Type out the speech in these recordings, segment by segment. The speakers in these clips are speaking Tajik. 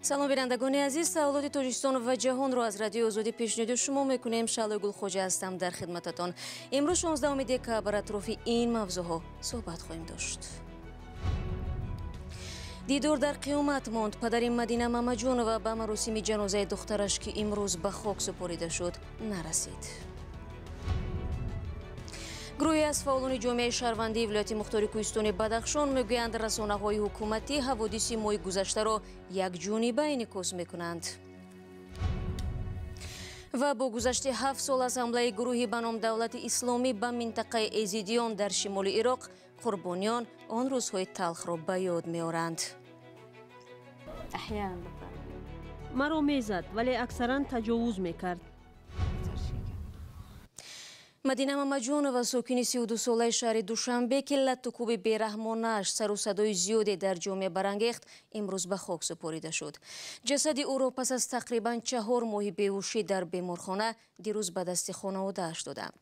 салом бинандагони азиз, саолоти Тоҷикистон ва ҷаҳонро аз радиои Озодӣ пешниҳоди шумо мекунем. Шаълои Гулхоҷа ҳастам дар хидмататон. имрӯз 16 декабр атрофи ин мавзӯъҳо суҳбат хоҳем дошт. дидор дар қиёмат монд. Падари Мадина Мамаҷонова ба маросими ҷанозаи духтараш, ки имрӯз ба хок супорида шуд, нарасид. гурӯҳе аз фаъолони ҷомеаи шаҳрвандии вилояти мухтори Кӯҳистони Бадахшон мегӯянд, расонаҳои ҳукуматӣ ҳаводиси моҳи гузаштаро якҷониба инъикос мекунанд. ва бо гузашти 7 сол аз ҳамлаи гурӯҳи ба ном Давлати Исломӣ ба минтақаи Эзидиён дар шимоли Ироқ, қурбониён он рӯзҳои талхро ба ёд меоранд. маро мезад, вале аксаран таҷовуз мекард. Мадина Мамаҷонова, сокини 32 солаи шаҳри Душанбе, ки латтукуби бераҳмонааш сару садои зиёде дар ҷомеа барангехт, имрӯз ба хок супорида шуд. ҷасади ӯро пас аз тақрибан 4 моҳи беҳушӣ дар беморхона дирӯз ба дасти хонаводааш доданд.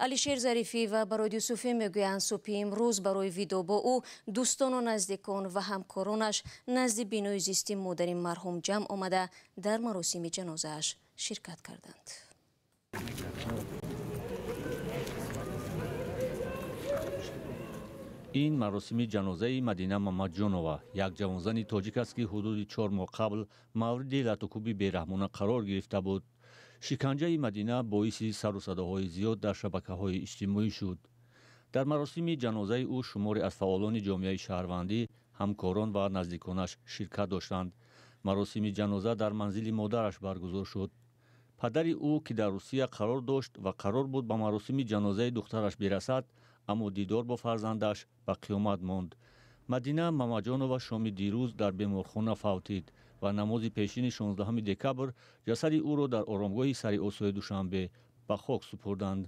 Алишер Зарифӣ ва Бароид Юсуфӣ мегӯянд, субҳи имрӯз барои видо бо ӯ дӯстону наздикон ва ҳамкоронаш назди бинои зисти модари марҳум ҷамъ омада дар маросими ҷанозааш ширкат карданд. ин маросими ҷанозаи Мадина Мамаҷонова, як ҷавонзани тоҷик аст, ки ҳудуди 4 моҳ қабл мавриди латтукуби бераҳмона қарор гирифта буд. шиканҷаи Мадина боиси сару садоҳои зиёд дар шабакаҳои иҷтимоӣ шуд. дар маросими ҷанозаи ӯ шуморе аз фаъолони ҷомеаи шаҳрвандӣ, ҳамкорон ва наздиконаш ширкат доштанд. маросими ҷаноза дар манзили модараш баргузор шуд. падари ӯ, ки дар Русия қарор дошт ва қарор буд ба маросими ҷанозаи духтараш бирасад, аммо дидор бо фарзандаш ба қиёмат монд. Мадина Мамаҷонова шоми дирӯз дар беморхона фавтид ва намози пешини 16 декабр ҷасади ӯро дар оромгоҳи Сари Осои Душанбе ба хок супурданд.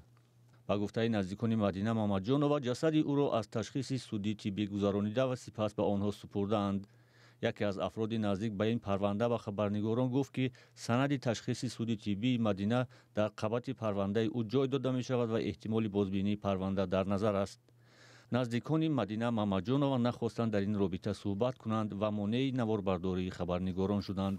ба гуфтаи наздикони Мадина Мамаҷонова, ҷасади ӯро аз ташхиси судӣ тиббӣ гузаронида ва сипас ба онҳо супурдаанд. яке аз афроди наздик ба ин парванда ба хабарнигорон гуфт, ки санади ташхиси суди тиббии Мадина дар қабати парвандаи ӯ ҷой дода мешавад ва эҳтимоли бозбинии парванда дар назар аст. наздикони Мадина Мамаҷонова нахостанд дар ин робита суҳбат кунанд ва монеи наворбардории хабарнигорон шуданд.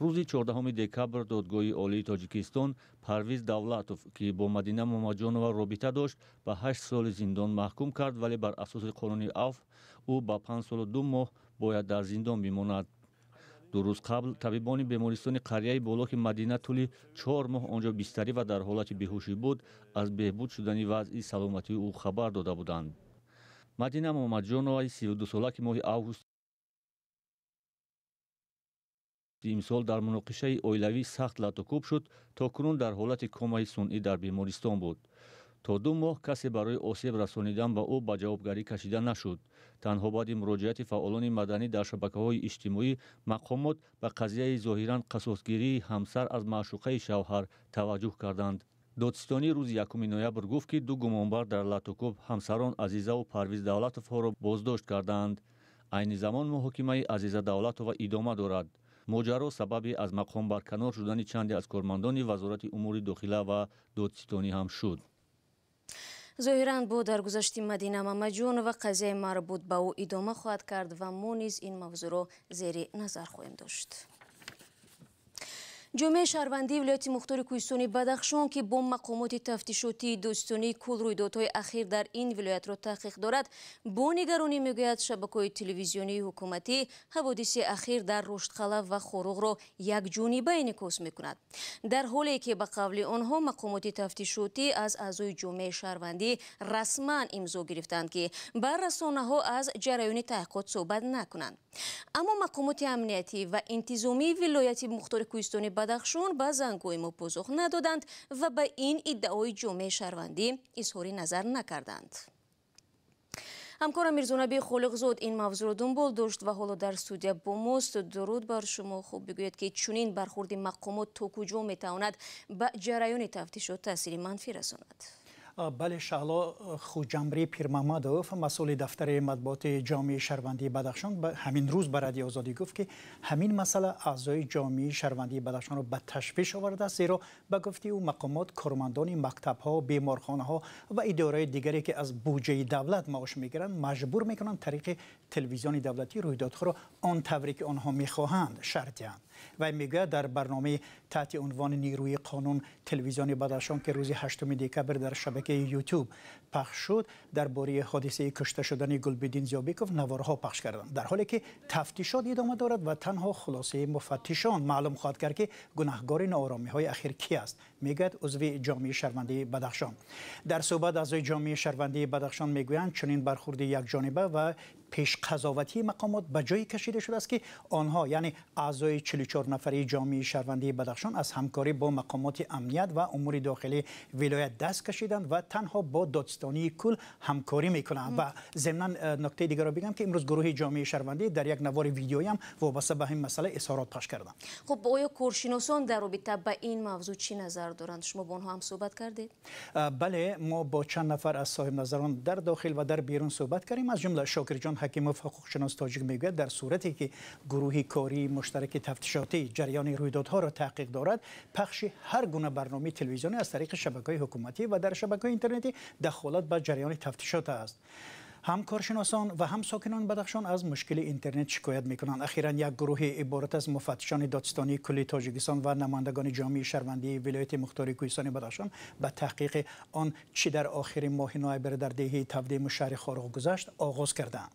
рӯзи 14 декабр додгоҳи олии Тоҷикистон Парвиз Давлатов, ки бо Мадина Мамаҷонова робита дошт, ба 8 соли зиндон маҳкум кард, вале бар асоси қонуни Афв ӯ ба 5 солу 2 моҳ бояд дар зиндон бимонад. 2 рӯз қабл табибони бемористони қарияи боло, ки Мадина тӯли 4 моҳ онҷо бистарӣ ва дар ҳолати беҳушӣ буд, аз беҳбуд шудани вазъи саломатии ӯ хабар дода буданд. Мадина Мамаҷоноваи 32 сола, ки моҳи август имсол дар муноқишаи оилавӣ сахт латтукуб шуд, то кунун дар ҳолати комаи сунъӣ дар бемористон буд. то 2 моҳ касе барои осеб расонидан ба ӯ ба ҷавобгарӣ кашида нашуд. танҳо баъди муроҷиати фаъолони маданӣ дар шабакаҳои иҷтимоӣ, мақомот ба қазияи зоҳиран қасосгирии ҳамсар аз маъшуқаи шавҳар таваҷҷӯҳ карданд. додстонӣ рӯзи 1 ноябр гуфт, ки 2 гумонбар дар латтукуб ҳамсарон Азизаву Парвиз Давлатовҳоро боздошт карданд. айни замон муҳокимаи Азиза Давлатова идома дорад. моҷаро сабаби аз мақом барканор шудани чанде аз кормандони вазорати умури дохила ва додстонӣ ҳам шуд. зоҳиран бо даргузашти Мадина Мамаҷонова қазияи марбут ба ӯ идома хоҳад кард ва мо низ ин мавзӯъро зери назар хоҳем дошт. ҷомеаи шаҳрвандии вилояти мухтори Кӯҳистони Бадахшон, ки бо мақомоти тафтишотии дӯстонии кул рӯйдодҳои ахир дар ин вилоятро таҳқиқ дорад, бо нигаронӣ мегӯяд, шабакаҳои телевизионии ҳукуматӣ ҳаводиси ахир дар Руштқала ва Хоруғро якҷониба инъикос мекунад. дар ҳоле ки ба қавли онҳо мақомоти тафтишотӣ аз аъзои ҷомеаи шаҳрвандӣ расман имзо гирифтанд, ки ба расонаҳо аз ҷараёни таҳқиқот суҳбат накунанд. аммо мақомоти амниятӣ ва интизомии вилояти мухтори Кӯҳистони Бадахшон ба зангҳои мо позух надоданд ва ба ин иддаои ҷомеаи шаҳрвандӣ изҳори назар накарданд. ҳамкорам Мирзонаби Холиқзод ин мавзӯъро дунбол дошт ва ҳоло дар студия бо мост. дуруд бар шумо. хуб бигӯед, ки чунин бархурди мақомот то куҷо метавонад ба ҷараёни тафтишот таъсири манфӣ расонад? بله شعلا خوجمری پیرمحمدوف مسئول دفتر مطبوعات جامعه شهروندی بدخشان همین روز به رادیو آزادی گفت که همین مسئله اعضای جامعه شهروندی بدخشان را به تشویش آورده است، زیرا به گفته او مقامات کارمندان مکتب‌ها، بیمارخانه‌ها و ادارات دیگری که از بودجه دولت معاش میگیرند مجبور میکنند طریق تلویزیون دولتی رویدادها را آن طوری که آنها میخواهند شرح دهند. و میگه در برنامه تحت عنوان نیروی قانون تلویزیون بدخشان که روز 8 دکبر در شبکه یوتیوب پخش شد درباره حادثه کشته شدن گلبدین زیابیکوف نوارها پخش کردند، در حالی که تفتیشات ادامه دارد و تنها خلاصه مفتشان معلوم خواهد کرد که گناهکار ناآرامی‌های اخیر کی است، میگه عضو جامعه شهروندی بدخشان. در صحبت اعضای جامعه شهروندی بدخشان میگویند چنین برخورد یک جانبه و پیش قضاوتی مقامات به جایی کشیده شده است که آنها یعنی اعضای 44 نفری جامعه شهروندی بدخشان از همکاری با مقامات امنیت و امور داخلی ولایت دست کشیدند و تنها با دادستانی کل همکاری میکنند. و ضمن نکته دیگر را بگم که امروز گروه جامعه شهروندی در یک نوار ویدیویی هم وابسته به این مسئله اظهارات پخش کردند. خب آیا کارشناسان در رابطه با این موضوع چی نظر دارند؟ شما با آنها هم صحبت کردید؟ بله، ما با چند نفر از صاحب نظران در داخل و در بیرون صحبت کردیم. از جمله شاکر جان حکیموف حقوقشناس تاجیک میگوید در صورتی که گروه کاری مشترک تفتیشاتی جریان رویدادها را تحقیق دارد، پخش هر گونه برنامه تلویزیونی از طریق شبکه‌های حکومتی و در شبکه‌های اینترنتی دخالت به جریان تفتیشات است. هم کارشناسان و هم ساکنان بدخشان از مشکل اینترنت شکایت میکنند. اخیراً یک گروه عبارت از مفتشان دادستانی کل تاجیکستان و نمایندگان جامعه شهروندی ولایت مختار کوهستان بدخشان به تحقیق آن چی در آخر ماه نوامبر در دهه تبدیم شهر خاروق گذشت آغاز کردند.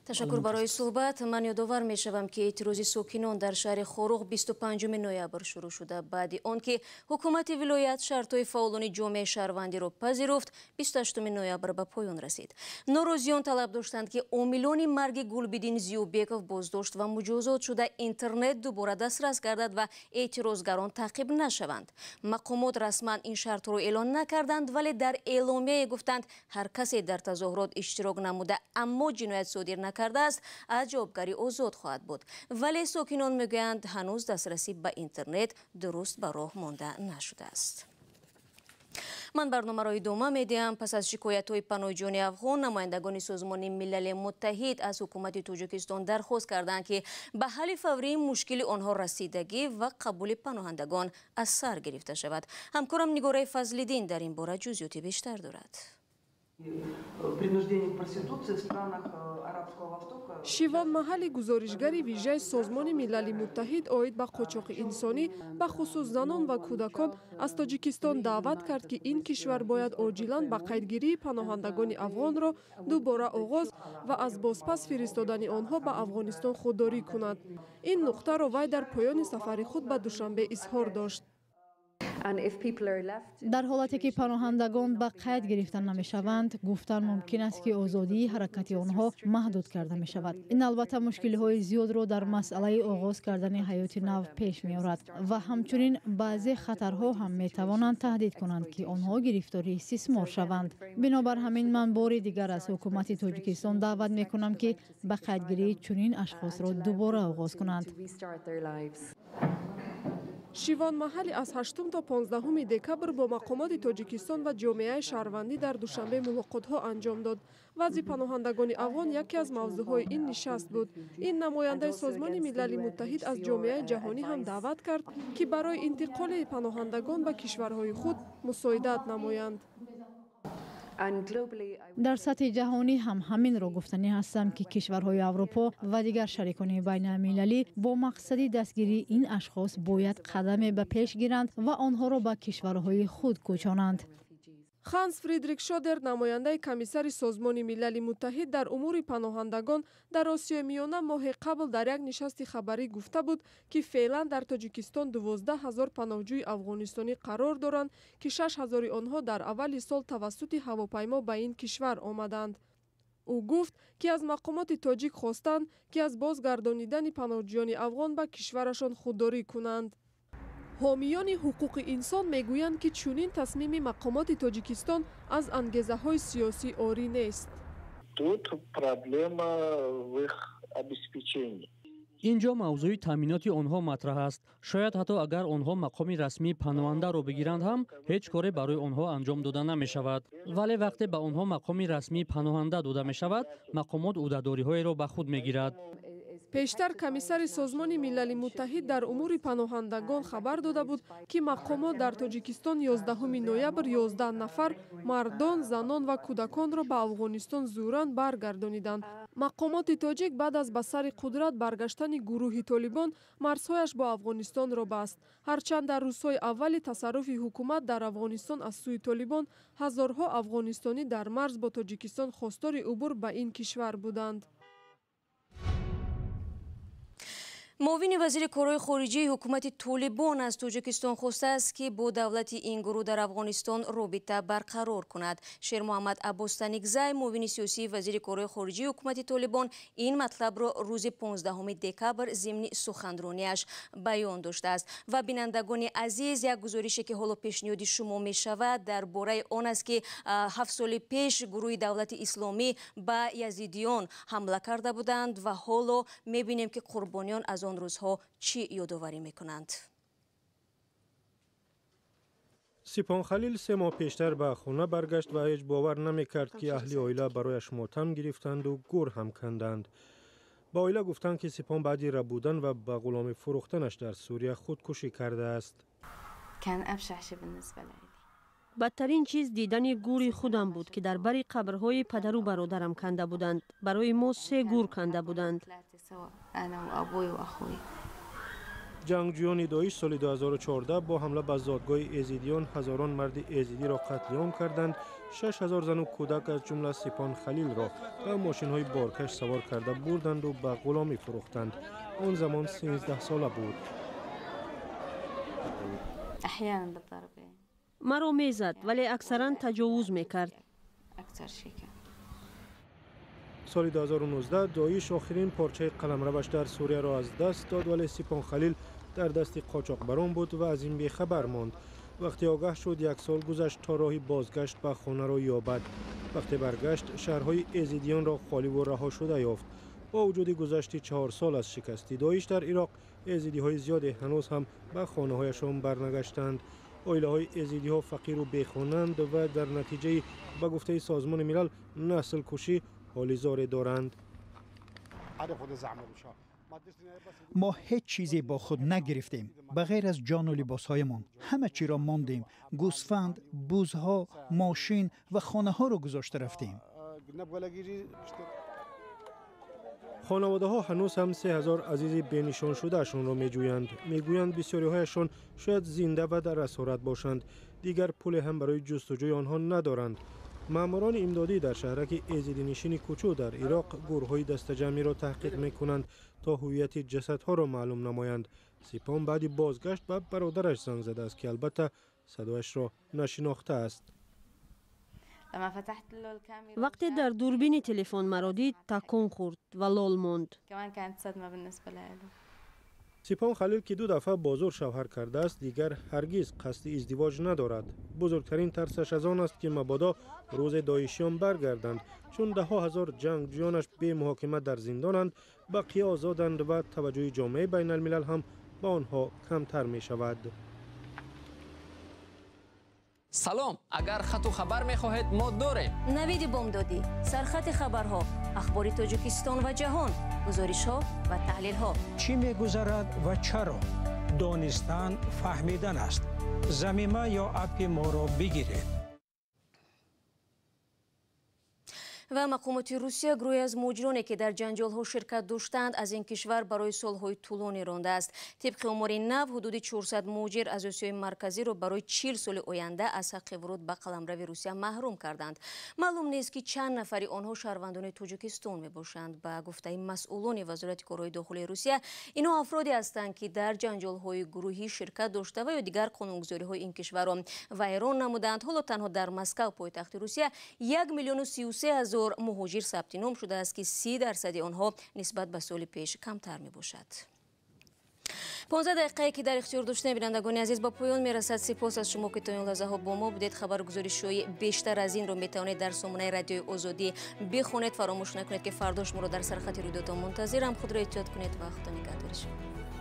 تشکر برای صحبت. من یادآور می شوم که اعتراض ساکنان در شهر خاروق 25 نوامبر شروع شده، بعد آنکه حکومت ولایت شرطهای فعالان جامعه شهروندی را پذیرفت 28 نوامبر به پایان رسید. ناراضیان طلب داشتند که عاملان مرگ گلبدین زیوبیکوف بازداشت و مجازات شده اینترنت دوباره دسترس گردد و اعتراضگران تعقیب نشوند. مقامات رسما این شرط را اعلان نکردند، ولی در اعلامیه گفتند هر کسی در تظاهرات اشتراک نموده اما جنایت صادر کرده است از جوابگری آزاد خواهد بود. ولی ساکنان میگویند هنوز دسترسی به اینترنت درست به راه مانده نشده است. من برنامه را ادامه میدهم. پس از شکایت‌های پناهجویان افغان، نمایندگان سازمان ملل متحد از حکومت تاجیکستان درخواست کردند که به حل فوری مشکل آنها رسیدگی و قبول پناهندگان از سر گرفته شود. همکارم نگاره فضل‌الدین در این باره جزئیات بیشتر دارد. شیوان محلی گزارشگری ویژه سازمان ملل متحد اوید به قاچاق انسانی به خصوص زنان و کودکان از تاجیکستان دعوت کرد که این کشور باید عاجلاً به قیدگیری پناهندگان افغان را دوباره آغاز و از بازپس فرستادن آنها به افغانستان خودداری کند. این نقطه را وی در پایان سفر خود به دوشنبه اظهار داشت. در حالتی که پناهندگان به قید گرفته نمی شوند، گفتن ممکن است که آزادی حرکت آنها محدود کرده می شود. این البته مشکل های زیاد را در مسئله آغاز کردن حیات نو پیش می آورد و همچنین بعضی خطرها هم می توانند تهدید کنند که آنها گرفتاری استثمار شوند. بنابر همین من بار دیگر از حکومت تاجیکستان دعوت می کنم که به قیدگیری چنین اشخاص را دوباره آغاز کنند. شیوان محلی از 8 تا 15 دکبر با مقامات تاجیکستان و جامعه شهروندی در دوشنبه ملاقات‌ها انجام داد. وضع پناهندگان افغان یکی از موضوعهای این نشست بود. این نماینده سازمان ملل متحد از جامعه جهانی هم دعوت کرد که برای انتقال پناهندگان به کشورهای خود مساعدت نمایند. در سطح جهانی هم همین را گفتنی هستم که کشورهای اروپا و دیگر شریکان بین المللی با مقصد دستگیری این اشخاص باید قدم به پیش گیرند و آنها را به کشورهای خود کوچانند. خانس فریدریک شادر، نماینده کمیسر سازمان ملل متحد در امور پناهندگان در آسیای میانه ماه قبل در یک نشست خبری گفته بود که فعلا در تاجیکستان 12,000 پناهجوی افغانستانی قرار دارند که 6,000 آنها در اول سال توسط هواپیما به این کشور آمدند. او گفت که از مقامات تاجیک خواستند که از بازگردانیدن پناهجویان افغان به کشورشان خودداری کنند. حامیان حقوق انسان میگویند که چنین تصمیم مقامات تاجیکستان از انگیزه های سیاسی عاری نیست. Тут проблема в их обеспечении. اینجا موضوع تامینات آنها مطرح است. شاید حتی اگر آنها مقام رسمی پناهنده را بگیرند هم هیچ کاری برای آنها انجام داده نمی شود. ولی وقتی به آنها مقام رسمی پناهنده داده می شود، مقامات عهده‌داری‌های را به خود می گیرد. пештар комиссари созмони милали муттаҳид дар умури паноҳандагон хабар дода буд ки мақомот дар тоҷикистон 11 ноябр 11 нафар мардон занон ва кӯдаконро ба афғонистон зӯран баргардониданд. мақомоти тоҷик баъд аз ба сари қудрат баргаштани гурӯҳи толибон марзҳояш бо афғонистонро баст. ҳарчанд дар рӯзҳои аввали тасарруфи ҳукумат дар афғонистон аз сӯи толибон ҳазорҳо афғонистонӣ дар марз бо тоҷикистон хостори убур ба ин кишвар буданд. муовини вазири корҳои хориҷии ҳукумати толибон аз тоҷикистон хостааст ки бо давлати ин гурӯҳ дар афғонистон робита барқарор кунад. шермуҳаммад аббостаникзай, муовини сиёсии вазири корҳои хориҷии ҳукумати толибон, ин матлабро рӯзи 15 декабр зимни суханронияш баён доштааст. ва бинандагони азиз, як гузорише ки ҳоло пешниҳоди шумо мешавад дар бораи он аст ки 7 соли пеш гурӯҳи давлати исломӣ ба язидиён ҳамла карда буданд ва ҳоло мебинем ки қурбониён аз он рӯзҳо чӣ ёдоварӣ мекунанд. سیپان خلیل 3 ماه پیشتر به خانه برگشت و هیچ باور نمیکرد که اهل عائله برایش ماتم گرفتند و گور هم کندند. با عائله گفتند که سیپان بعد ربودن و به غلامی فروختنش در سوریه خودکشی کرده است. بدترین چیز دیدن گوری خودم بود که در بری قبرهای پدر و برادرم کنده بودند. برای ما 3 گور کنده بودند. جنگجویان داعش سال 2014 با حمله به زادگاه ایزیدیان هزاران مرد ایزیدی را قتل عام کردند. 6000 زن و کودک از جمله سیپان خلیل را به ماشین‌های بارکش سوار کرده بردند و به غلامی فروختند. آن زمان 13 ساله بود. مرا میزد ولی اکثرا تجاوز میکرد. سال 2019 داعش آخرین پارچه قلمروش در سوریه را از دست داد، ولی سیپان خلیل در دست قاچاقبران بود و از این بیخبر ماند. وقتی آگاه شد 1 سال گذشت تا راهی بازگشت به خانه را یابد. وقتی برگشت شهرهای ایزیدیان را خالی و رها شده یافت. با وجود گذشت 4 سال از شکستی داعش در عراق، ایزیدی های زیادی هنوز هم به خانه هایشان برنگشتند. عائله های ایزیدی ها فقیر و بیخانند و در نتیجه به گفته سازمان ملل نسل کشی حالی زاری دارند. ما هیچ چیزی با خود نگرفتیم بغیر از جان و لباسهایمان. همه چی را ماندیم. گوسفند، بوزها، ماشین و خانه ها را گذاشته رفتیم. خانواده ها هنوز هم 3000 عزیز بینشان شده اشون را میجویند. میگویند بسیاری هایشان شاید زنده و در اسارت باشند. دیگر پول هم برای جستجوی آنها ندارند. ماموران امدادی در شهرک ایزیدی نشین کوچو در عراق گروه‌های دسته‌جمعی را تحقیق می‌کنند تا هویت جسدها را معلوم نمایند. سیپان بعد بازگشت به برادرش زنگ زده است که البته صدایش را نشناخته است. وقتی در دوربین تلفن مرا دید تکان خورد و لال ماند. سیپان خلیل که 2 دفعه بازور شوهر کرده است دیگر هرگز قصد ازدواج ندارد. بزرگترین ترسش از آن است که مبادا روز داعشیان برگردند، چون 10,000 جنگجویانش بی محاکمه در زندانند، بقیه آزادند و توجه جامعه بین الملل هم به آنها کمتر می شود. سلام، اگر خط و خبر می خواهید ما داریم. نوید بامدادی، سرخط خبرها، اخبار تاجیکستان و جهان، گزارش‌ها و تحلیل‌ها. چی می‌گذرد و چرا؟ دانستن فهمیدن است. زمینه یا اپ ما را بگیرید. و مقامات روسیه گروهی از مهاجرانی که در جنجال‌ها شرکت داشتند از این کشور برای سال‌های طولانی رانده است. طبق آمار نو حدود 400 مهاجر از آسیای مرکزی را برای 40 سال آینده از حق ورود به قلمرو روسیه محروم کردند. معلوم نیست که چند نفری آنها شهروندان تاجیکستان میباشند. به گفته مسئولان وزارت کارهای داخلی روسیه، اینها افرادی هستند که در جنجال‌های گروهی شرکت داشته و یا دیگر قانونگذاری‌های این کشور را ویران نمودند. حالا تنها در مسکو پایتخت روسیه 1,33,000 مهاجر ثبت نام شده است که 30% آنها نسبت به سال پیش کمتر می باشد. 15 دقیقه که در اختیار داشتن بینندگان عزیز با پایان میرسد. سپاس از شما که تا این لحظه ها با ما بودید. خبرگزاری‌های بیشتر از این رو میتوانید در سامانه رادیوی آزادی بخونید. فراموش نکنید که فرداش ما رو در سرخط رویدادها منتظرم. خود را احتیاط کنید و خدا نگهدارتان.